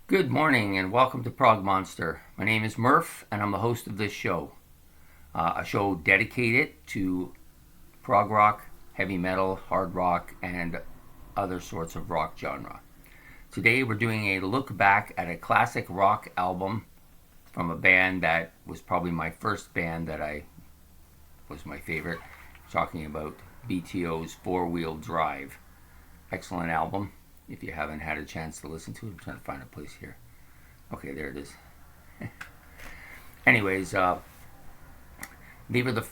Good morning and welcome to Prog Monster. My name is Murph and I'm the host of this show. A show dedicated to prog rock, heavy metal, hard rock, and other sorts of rock genre. Today we're doing a look back at a classic rock album from a band that was probably my first band that I was my favorite. Talking about BTO's Four Wheel Drive. Excellent album. If you haven't had a chance to listen to it, I'm trying to find a place here. Okay, there it is. Anyways, they were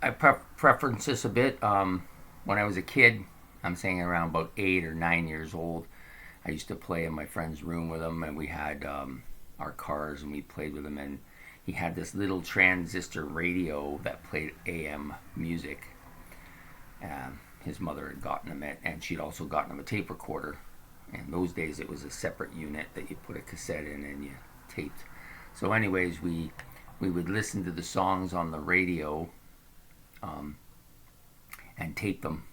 I preference this a bit. When I was a kid, I'm saying around about 8 or 9 years old, I used to play in my friend's room with him, and we had our cars, and we played with him. And he had this little transistor radio that played AM music. His mother had gotten him it, and she'd also gotten him a tape recorder. In those days, it was a separate unit that you put a cassette in and you taped. So, anyways, we would listen to the songs on the radio and tape them,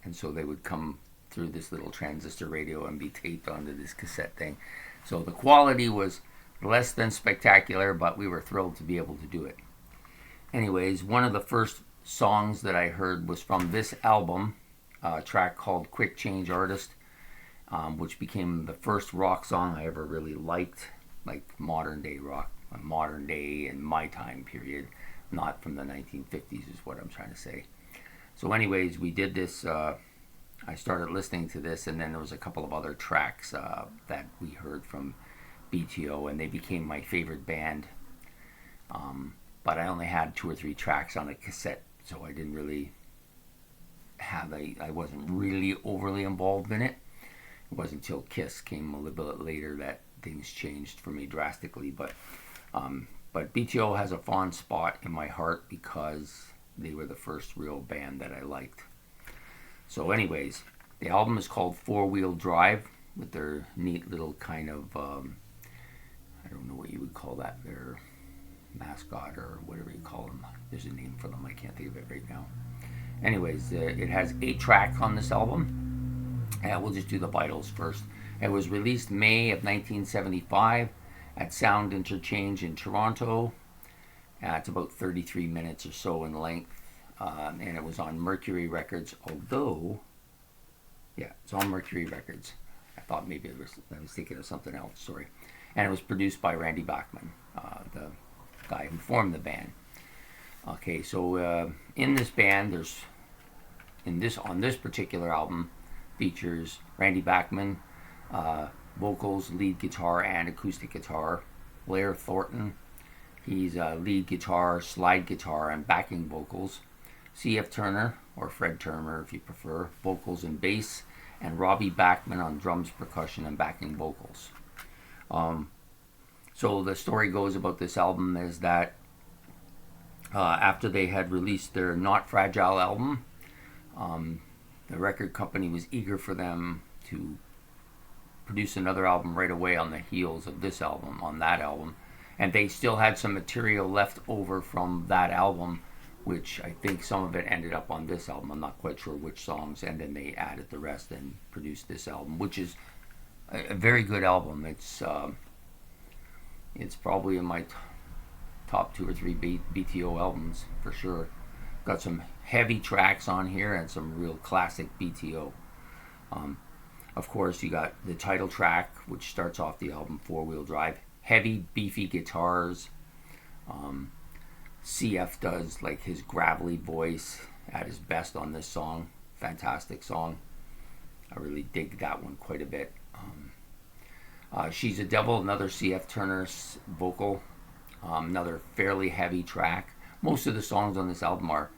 and so they would come through this little transistor radio and be taped onto this cassette thing. So the quality was less than spectacular, but we were thrilled to be able to do it. Anyways, one of the first songs that I heard was from this album, a track called Quick Change Artist, which became the first rock song I ever really liked, like modern day rock, modern day in my time period, not from the 1950s is what I'm trying to say. So anyways, we did this, I started listening to this, and then there was a couple of other tracks that we heard from BTO, and they became my favorite band. But I only had 2 or 3 tracks on a cassette, so I didn't really I wasn't really overly involved in it. It wasn't until Kiss came a little bit later that things changed for me drastically. But BTO has a fond spot in my heart because they were the first real band that I liked. So anyways, the album is called Four Wheel Drive, with their neat little kind of, I don't know what you would call that, their mascot or whatever you call them. There's a name for them, I can't think of it right now. Anyways, it has 8 tracks on this album. We'll just do the vitals first. It was released May of 1975 at Sound Interchange in Toronto. It's about 33 minutes or so in length. And it was on Mercury Records, although, yeah, it's on Mercury Records. I thought maybe I was thinking of something else, sorry. And it was produced by Randy Bachman, the guy who formed the band. Okay, so in this band, on this particular album, features Randy Bachman, vocals, lead guitar, and acoustic guitar. Blair Thornton, he's lead guitar, slide guitar, and backing vocals. C.F. Turner, or Fred Turner if you prefer, vocals and bass, and Robbie Bachman on drums, percussion, and backing vocals. So the story goes about this album is that after they had released their Not Fragile album, the record company was eager for them to produce another album right away on the heels of this album, on that album. And they still had some material left over from that album, which I think some of it ended up on this album. I'm not quite sure which songs, and then they added the rest and produced this album, which is a very good album. It's probably in my top 2 or 3 BTO albums for sure. Got some heavy tracks on here and some real classic BTO. Of course, you got the title track, which starts off the album, Four Wheel Drive. Heavy, beefy guitars. CF does like his gravelly voice at his best on this song. Fantastic song. I really dig that one quite a bit. She's a Devil, another CF Turner vocal. Another fairly heavy track. Most of the songs on this album are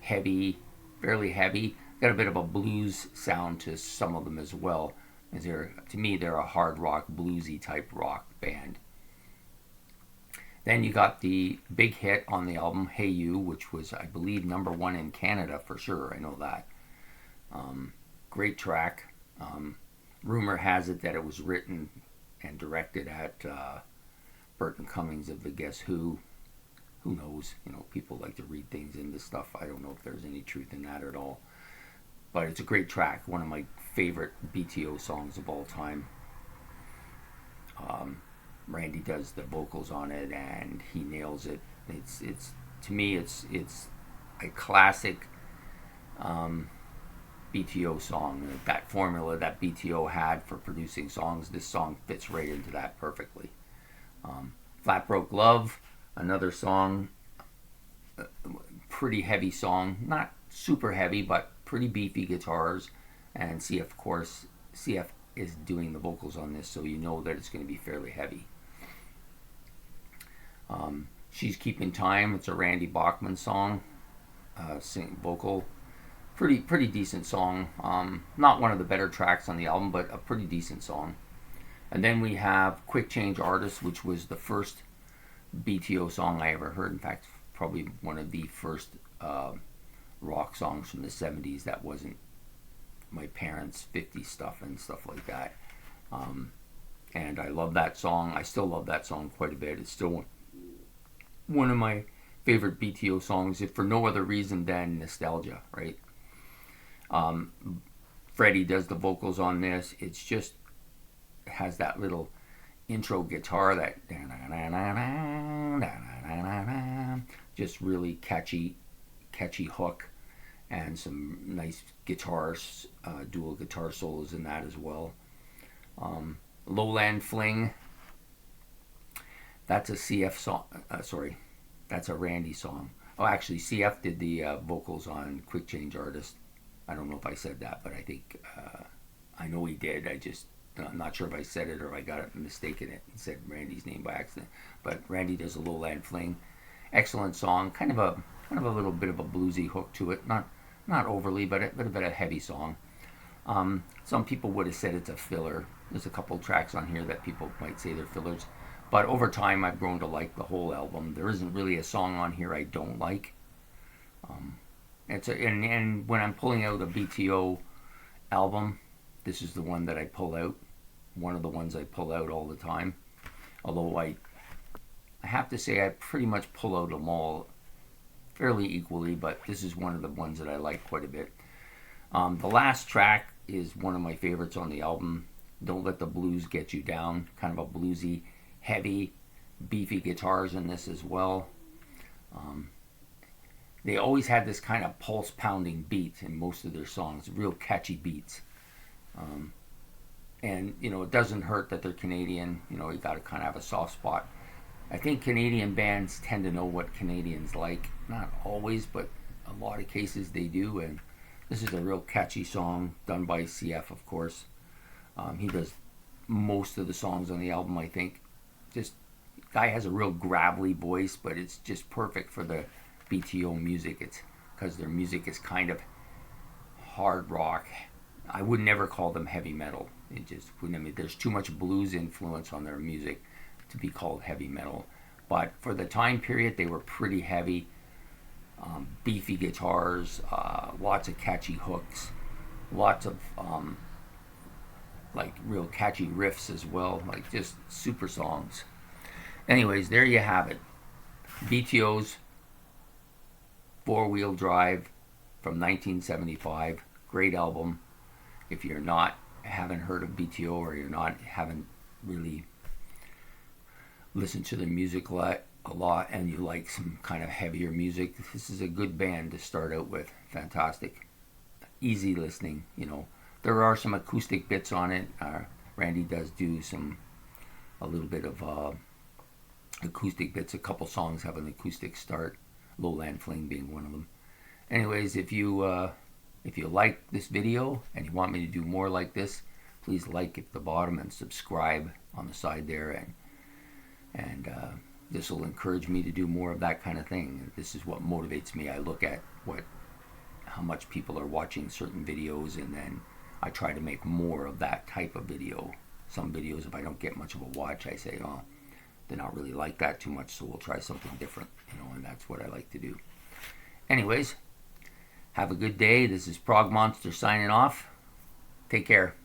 heavy, fairly heavy. Got a bit of a blues sound to some of them as well. To me, they're a hard rock, bluesy type rock band. Then you got the big hit on the album, Hey You, which was, I believe, #1 in Canada for sure. I know that. Great track. Rumor has it that it was written and directed at Burton Cummings of the Guess Who. Who knows? People like to read things into stuff. I don't know if there's any truth in that at all. But it's a great track. One of my favorite BTO songs of all time. Randy does the vocals on it, and he nails it. It's to me, it's a classic BTO song. That formula that BTO had for producing songs, this song fits right into that perfectly. Flat Broke Love, another song, pretty heavy song, not super heavy, but pretty beefy guitars, and CF, of course, CF is doing the vocals on this, so you know that it's going to be fairly heavy. She's Keeping Time, it's a Randy Bachman song, vocal, pretty decent song. Not one of the better tracks on the album, but a pretty decent song. And then we have Quick Change Artist, which was the first BTO song I ever heard. In fact, probably one of the first rock songs from the 70s that wasn't my parents' 50s stuff and stuff like that. And I love that song. I still love that song quite a bit. It's still one of my favorite BTO songs, if for no other reason than nostalgia, right? Freddie does the vocals on this. It's just has that little intro guitar, that just really catchy hook, and some nice guitars, dual guitar solos in that as well. Lowland Fling, that's a CF song. That's a Randy song. Oh, actually, CF did the vocals on Quick Change Artist. I don't know if I said that, but I think I know he did. I'm not sure if I said it or if I got it mistaken it and said Randy's name by accident. But Randy does a Lowland Fling, excellent song. Kind of a little bit of a bluesy hook to it. Not overly, but a bit of a heavy song. Some people would have said it's a filler. There's a couple tracks on here that people might say they're fillers. But over time, I've grown to like the whole album. There isn't really a song on here I don't like. And when I'm pulling out a BTO album, this is the one that I pull out. One of the ones I pull out all the time. Although I have to say I pretty much pull out them all fairly equally, but this is one of the ones that I like quite a bit. The last track is one of my favorites on the album. Don't Let the Blues Get You Down. Kind of a bluesy, heavy, beefy guitars in this as well. They always had this kind of pulse pounding beat in most of their songs, real catchy beats. And it doesn't hurt that they're Canadian. You got to kind of have a soft spot. I think Canadian bands tend to know what Canadians like. Not always, but a lot of cases they do. And this is a real catchy song done by CF, of course. He does most of the songs on the album, I think. Just guy has a real gravelly voice, but it's just perfect for the BTO music. It's because their music is kind of hard rock. I would never call them heavy metal. It just wouldn't. I mean, there's too much blues influence on their music to be called heavy metal. But for the time period, they were pretty heavy, beefy guitars, lots of catchy hooks, lots of like real catchy riffs as well, like just super songs. Anyways, there you have it. BTO's Four-Wheel Drive from 1975. Great album. If you're haven't heard of BTO, or haven't really listened to the music a lot, and you like some kind of heavier music, this is a good band to start out with. Fantastic. Easy listening, There are some acoustic bits on it. Randy does do a little bit of acoustic bits. A couple songs have an acoustic start, Lowland Fling being one of them. Anyways, if you like this video and you want me to do more like this, please like at the bottom and subscribe on the side there, and this will encourage me to do more of that kind of thing. This is what motivates me. I look at how much people are watching certain videos, and then I try to make more of that type of video. Some videos, if I don't get much of a watch, I say, oh, they're not really like that too much, so we'll try something different, and that's what I like to do. Anyways, have a good day. This is Prog Monster signing off. Take care.